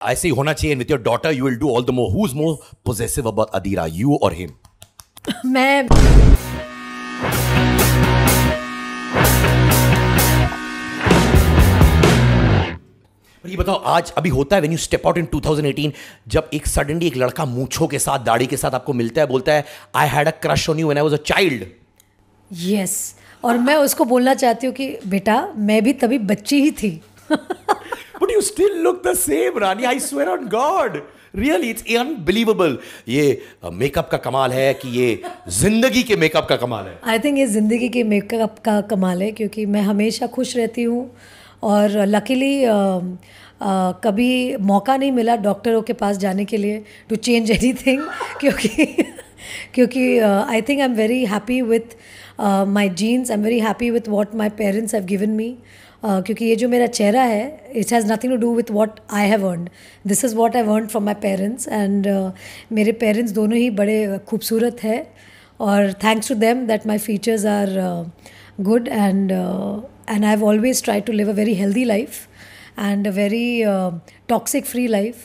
ऐसे ही होना चाहिए. With your daughter, you will do all the more. Who's more possessive about Adira, you or him? मैं. ये बताओ, आज अभी होता है when you step out in 2018, जब एक सडनली एक लड़का मूंछों के साथ, दाढ़ी के साथ आपको मिलता है, बोलता है I had a crush on you when I was a child. Yes. और मैं उसको बोलना चाहती हूँ कि बेटा मैं भी तभी बच्ची ही थी. But you still look the same, Rani. I swear on God. Really, it's unbelievable. ये मेकअप का कमाल है कि ये जिंदगी के मेकअप का कमाल है? आई थिंक ये ज़िंदगी के मेकअप का कमाल है, क्योंकि मैं हमेशा खुश रहती हूँ और लकीली कभी मौका नहीं मिला डॉक्टरों के पास जाने के लिए टू चेंज एनीथिंग, क्योंकि I think I am very happy with my genes. I am very happy with what my parents have given me. क्योंकि ये जो मेरा चेहरा है, it has nothing to do with what I have earned. This is what I earned from my parents. And मेरे parents दोनों ही बड़े खूबसूरत है और thanks to them that my features are good, and I've always tried to live a very healthy life and a very toxic free life.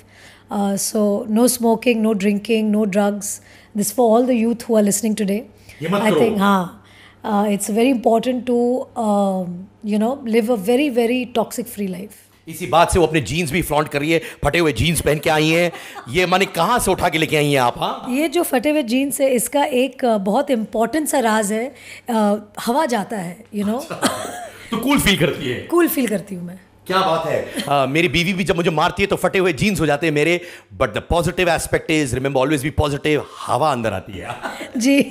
So no smoking, no drinking, no drugs. This for all the youth who are listening today. I think it's very important to live a very very toxic free life. इसी बात से वो अपने jeans भी flaunt कर रही है. फटे हुए जीन्स पहन के आई हैं. ये माने कहाँ से उठा के लेके आई हैं आप? हाँ, ये जो फटे हुए जीन्स है, इसका एक बहुत इम्पोर्टेंट सा राज है. हवा जाता है, तो कूल फील करती है? कूल फील करती हूँ मैं. क्या बात है. मेरी बीवी भी जब मुझे मारती है तो फटे हुए जीन्स हो जाते हैं मेरे. But the positive aspect is, remember always be positive. हवा अंदर आती है जी.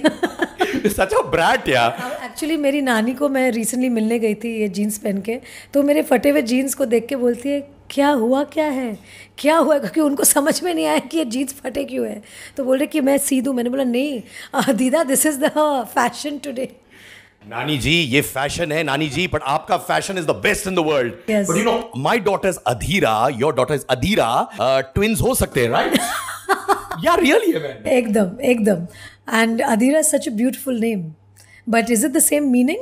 सच अ ब्रैट यार. एक्चुअली मेरी नानी को मैं रिसेंटली मिलने गई थी ये जीन्स पहन के, तो मेरे फटे हुए जीन्स को देख के बोलती है क्या हुआ, क्या है, क्या हुआ, क्योंकि उनको समझ में नहीं आया कि ये जीन्स फटे क्यों है. तो बोल रहे कि मैं सी दूँ. मैंने बोला नहीं दीदा, this is the fashion today. नानी जी, ये फैशन है नानी जी, बट आपका fashion is the best in the world. Yes. But you know, my daughter is Adhira, your daughter is Adhira. Twins हो सकते हैं, राइट? या रियली है मैन? एकदम एकदम. And Adhira is such a beautiful name, but is it the same meaning?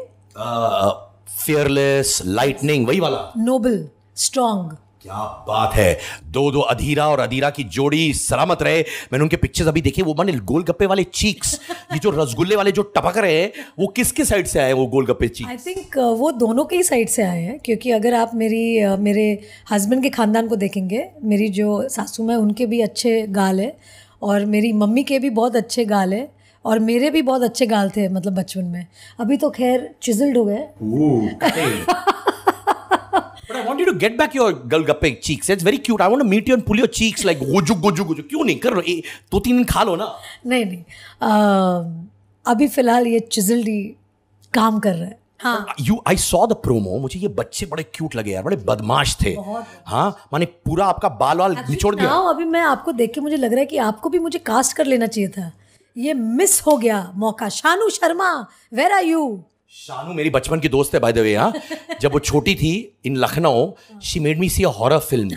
Fearless, lightning, वही वाला. Noble, strong. क्या बात है. दो अधीरा और अधीरा की जोड़ी सलामत रहे. मैंने उनके पिक्चर्स अभी देखे. वो माने गोलगप्पे वाले चीक्स, ये जो रसगुल्ले वाले जो टपक रहे हैं, वो किसके साइड से आए वो गोलगप्पे चीक्स? आई थिंक वो दोनों के ही साइड से आए हैं, क्योंकि अगर आप मेरे हस्बैंड के खानदान को देखेंगे, मेरी जो सासू माँ उनके भी अच्छे गाल है और मेरी मम्मी के भी बहुत अच्छे गाल है और मेरे भी बहुत अच्छे गाल थे, मतलब बचपन में. अभी तो खैर चिजल्ड हो गए. But I want you to get back your golgappe cheeks. It's very cute. I want to meet you and pull your cheeks like goju goju goju. क्यों नहीं कर रहे? 2-3 दिन खा लो ना. नहीं. अभी फिलहाल ये चिजल्ड ही काम कर रहा है. हाँ. I saw the promo. मुझे ये बच्चे बड़े क्यूट लगे यार, बड़े बदमाश थे. हाँ, माने पूरा आपका बाल वाल निचोड़ दिया. अभी मैं आपको देख के मुझे लग रहा है कि आपको भी मुझे कास्ट कर लेना चाहिए था. ये मिस हो गया मौका. Shanu Sharma, where are you? Shanu मेरी बचपन की दोस्त है बाय द वे. हाँ, जब वो छोटी थी in Lucknow, she made me see a horror film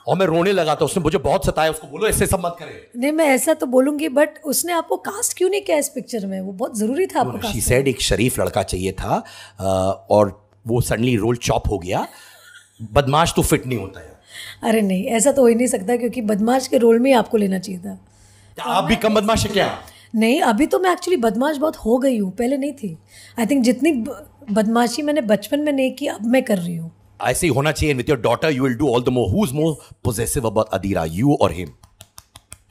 और मैं रोने लगा था. उसने मुझे बहुत सताया. उसको बोलो ऐसे सब मत करे. नहीं, मैं ऐसा तो बोलूंगी, बट उसने आपको कास्ट क्यों नहीं किया इस पिक्चर में? वो बहुत जरूरी था आपको कास्ट. शी सेड एक शरीफ लड़का चाहिए था और वो सडनली रोल चॉप हो गया. बदमाश तो फिट नहीं होता है. अरे नहीं, ऐसा तो हो ही नहीं सकता, क्योंकि बदमाश के रोल में ही आपको लेना चाहिए था. आप भी कम बदमाश है क्या? नहीं, अभी तो मैं एक्चुअली बदमाश बहुत हो गई हूँ, पहले नहीं थी. आई थिंक जितनी बदमाशी मैंने बचपन में नहीं की, अब मैं कर रही हूँ. ऐसे ही होना चाहिए. With your daughter you will do all the more. Who is more possessive about Adhira, you और हिम?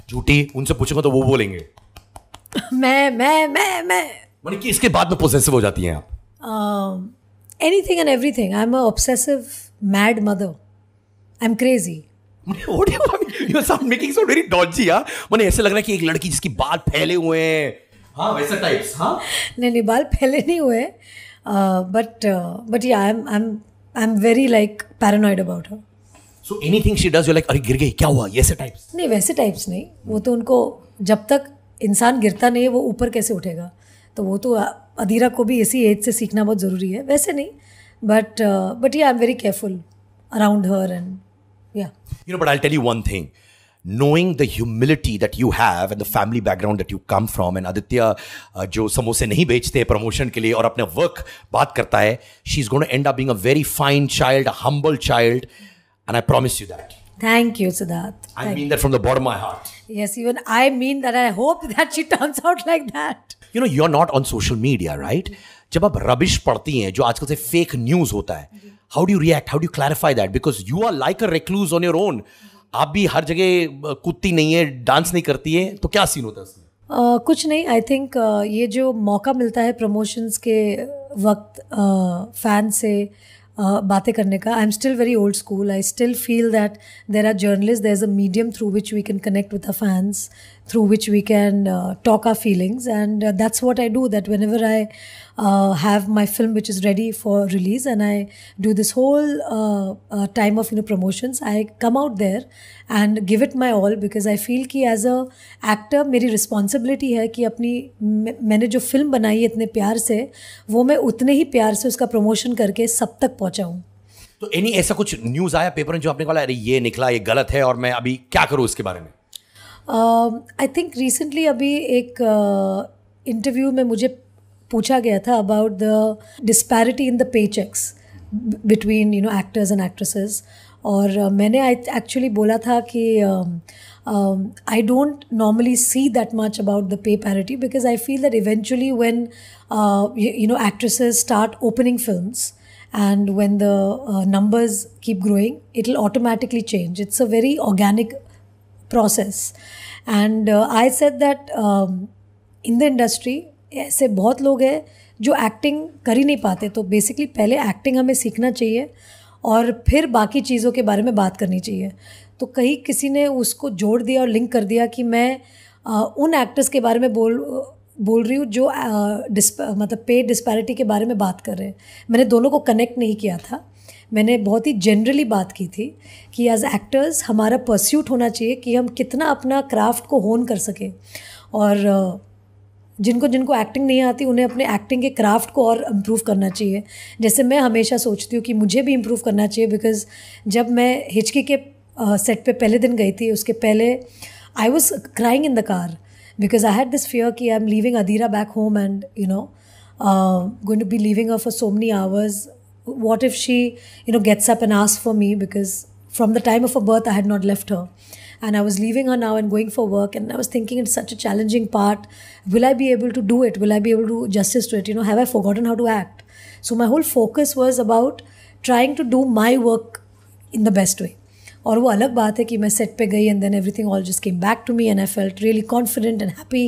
झूठी, उनसे पूछूंगा तो वो बोलेंगे मैं माने कि इसके बाद में पोजेसिव हो जाती हैं आप? Anything and everything. I am a obsessive mad mother. I am crazy. What do you mean? You sound making so very dodgy. हाँ, मुझे ऐसे लग रहा है कि एक लड़की जिसकी बाल फैले हुए हैं. हाँ, वैसा टाइप्स. हाँ, नहीं, बाल फैले नहीं हुए. But yeah, I'm very like paranoid about her. So anything she does, you're like, अरे गिर गई, क्या हुआ? ये ऐसे टाइप्स? नहीं, वैसे टाइप्स नहीं. वो तो उनको, जब तक इंसान गिरता नहीं है वो ऊपर कैसे उठेगा? तो वो तो अधीरा को भी इसी एज से सीखना बहुत ज़रूरी है. वैसे नहीं, but yeah, I'm very careful around her and yeah. You know, but I'll tell you one thing. Knowing the humility that you have and the family background that you come from, and Aditya जो समोसे नहीं बेचते promotion के लिए और अपने work बात करता है, she's going to end up being a very fine child, a humble child, and I promise you that. Thank you, Siddharth. I mean that from the bottom of my heart. Yes, even I mean that. I hope that she turns out like that. You know, you're not on social media, right? जब आप rubbish पढ़ती हैं, जो आजकल से fake news होता है, how do you react? How do you clarify that? Because you are like a recluse on your own. आप भी हर जगह कूदती नहीं है, डांस नहीं करती है, तो क्या सीन होता है उसमें? कुछ नहीं. आई थिंक ये जो मौका मिलता है प्रमोशंस के वक्त फैन से बातें करने का, I am still very old school. I still feel that there are journalist, there is a medium through which we can connect with the fans, through which we can talk our feelings, and that's what I do. That whenever I have my film which is ready for release, and I do this whole time of promotions, I come out there and give it my all, because I feel कि as a actor मेरी responsibility है कि अपनी मैंने जो film बनाई है इतने प्यार से, वो मैं उतने ही प्यार से उसका promotion करके सब तक पहुँचाऊँ. तो ऐसा कुछ न्यूज़ आया पेपर में जो आपने कहा अरे ये निकला, ये गलत है और मैं अभी क्या करूँ इसके बारे में? आई थिंक रिसेंटली अभी एक इंटरव्यू में मुझे पूछा गया था about the disparity in the pay checks between actors and actresses, और मैंने एक्चुअली बोला था कि I don't normally see that much about the pay parity, because I feel that eventually when actresses start opening films and when the numbers keep growing, it will automatically change. It's a very organic process, and I said that in the industry ऐसे बहुत लोग हैं जो acting कर ही नहीं पाते, तो basically पहले एक्टिंग हमें सीखना चाहिए और फिर बाकी चीज़ों के बारे में बात करनी चाहिए. तो कहीं किसी ने उसको जोड़ दिया और लिंक कर दिया कि मैं उन एक्टर्स के बारे में बोल रही हूँ जो मतलब पे डिस्पैरिटी के बारे में बात कर रहे हैं. मैंने दोनों को कनेक्ट नहीं किया था. मैंने बहुत ही जनरली बात की थी कि एज एक्टर्स हमारा परस्यूट होना चाहिए कि हम कितना अपना क्राफ्ट को होन कर सकें, और जिनको एक्टिंग नहीं आती उन्हें अपने एक्टिंग के क्राफ्ट को और इम्प्रूव करना चाहिए. जैसे मैं हमेशा सोचती हूँ कि मुझे भी इम्प्रूव करना चाहिए, बिकॉज़ जब मैं हिचकी के सेट पे पहले दिन गई थी, उसके पहले I was crying in the car because I had this fear कि I'm leaving Adira back home and going to be leaving her for so many hours. What if she gets up and asks for me, because from the time of her birth I had not left her, and I was leaving her now and going for work, and I was thinking it's such a challenging part. Will I be able to do it? Will I be able to do justice to it? Have I forgotten how to act? So my whole focus was about trying to do my work in the best way. और वो अलग बात है कि मैं set पे गई and then everything all just came back to me and I felt really confident and happy,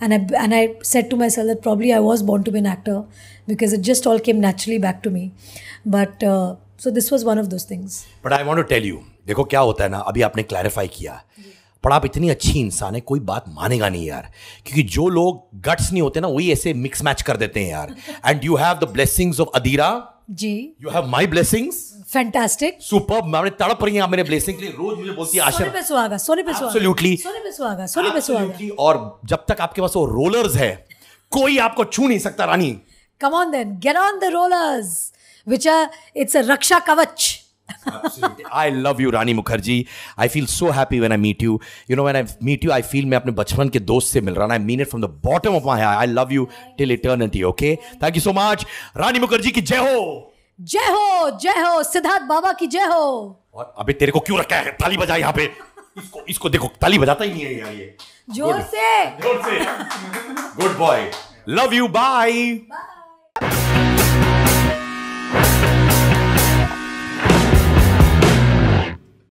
and I said to myself that probably I was born to be an actor because it just all came naturally back to me. But so this was one of those things. But I want to tell you, देखो क्या होता है ना, अभी आपने clarify किया, पर आप इतनी अच्छी इंसान है, कोई बात मानेगा नहीं यार, क्योंकि जो लोग गट्स नहीं होते ना वही ऐसे मिक्स मैच कर देते हैं यार. And you have the blessings of Adira ji, you have my blessings. Fantastic, superb. मैंने तड़प रही हैं आप मेरे ब्लेसिंग के लिए. रोज मुझे बोलती है आशा, सोने पे सुहागा, सोने पे सुहागा, एब्सोल्युटली सोने पे सुहागा, सोने पे सुहागा. और जब तक आपके पास वो रोलर्स है कोई आपको छू नहीं सकता रानी. Come on then, get on the rollers, which are, it's a Raksha Kavach. Absolutely. I love you, Rani Mukherjee. I feel so happy when I meet you. When I meet you, I feel मैं अपने बचपन के दोस्त से मिल रहा हूँ. I mean it from the bottom of my heart. I love you till eternity. Okay? Thank you so much. Rani Mukherjee की जय हो. जय हो, जय हो. सिद्धार्थ बाबा की जय हो. और अबे तेरे को क्यों रखा है? ताली बजा यहाँ पे. इसको देखो, ताली बजाता ही नहीं है यार ये. जोर से. Good boy. Love you. Bye. Bye.